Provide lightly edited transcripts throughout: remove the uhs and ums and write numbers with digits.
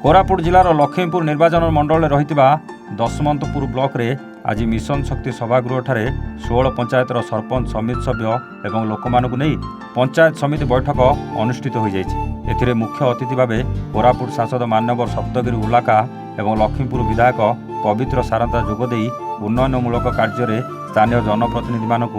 कोरापुट जिलार लक्ष्मीपुर निर्वाचन मंडल रही दशमंतपुर ब्लॉक रे आज मिशन शक्ति सभागृह ठारे 16 पंचायतर सरपंच समिति सभ्य एवं लोक मानक नहीं पंचायत समिति बैठक अनुष्ठित हो जाइए। एथिरे मुख्य अतिथि भावे कोरापुट सांसद मान्यवर सप्तगिरी उल्लाका एवं लक्ष्मीपुर विधायक पवित्र सारदा जोगदे उन्नयनमूलक कार्य स्थानीय जनप्रतिनिधि मानक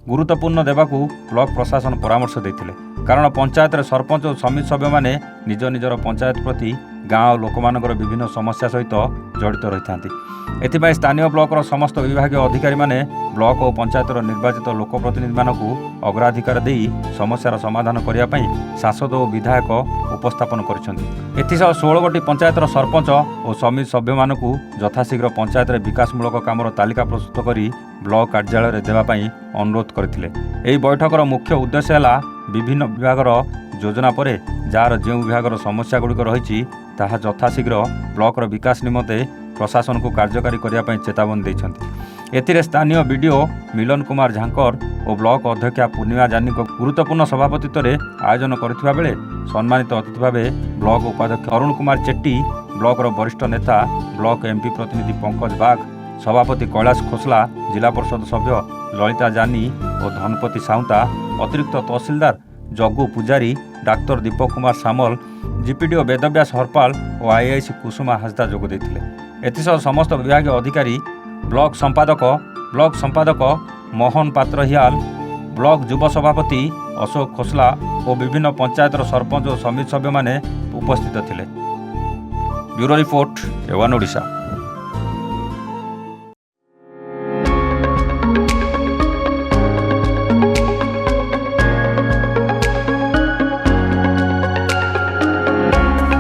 गुरुत्वपूर्ण देवाकू ब्लॉक प्रशासन परामर्श देते। कारण पंचायत सरपंच और समिति सभ्य माने निज निजर पंचायत प्रति गाँव और लोकमानकर विभिन्न समस्या सहित जड़ित रही था। एथिपाई स्थानीय ब्लॉकर समस्त विभाग अधिकारी माने ब्लॉक और पंचायतर निर्वाचित लोकप्रतिनिधि मानकू अग्राधिकार दे समस्यार समाधान करने सांसद और विधायक उपस्थापन कर 16 गोटी पंचायतर सरपंच और समिति सभ्य मानकू यथाशीघ्र पंचायत विकासमूलक कामर तालिका प्रस्तुत कर ब्लॉक कार्यालय देवाई अनुरोध करते। बैठकर मुख्य उद्देश्य है विभिन्न विभागर योजना पर जार जो विभागर समस्या गुड़िक रही यथाशीघ्र ब्लॉकर विकास निमंते प्रशासन को कार्यकारी करने चेतावनी देते। एथिरे स्थानीय बीडीओ मिलन कुमार झांकर और ब्लॉक अध्यक्षा पूर्णिमा जानी गुरुत्वपूर्ण सभापतित्व आयोजन करथिबा बेले सम्मानित अतिथि भाव ब्लॉक उपाध्यक्ष अरुण कुमार चेट्टी, ब्लॉकर वरिष्ठ नेता ब्लॉक एमपी प्रतिनिधि पंकज बाग, सभापति कैलाश खोसला, जिला परिषद सभ्य ललिता जानी और धनपति साउंता, अतिरिक्त तहसीलदार जग्गू पुजारी, डाक्तर दीपक कुमार सामल, जीपीडीओ वेदव्यास हरपाल और आईआईसी कुसुमा हासदा जोग देथिले। एथिसह समस्त विभाग अधिकारी ब्लॉक संपादक मोहन पात्र हियाल, ब्लॉक युव सभापति अशोक खोसला और विभिन्न पंचायतर सरपंच और समिति सभ्य माने उपस्थित थिले। ब्यूरो रिपोर्ट एवन ओडिशा।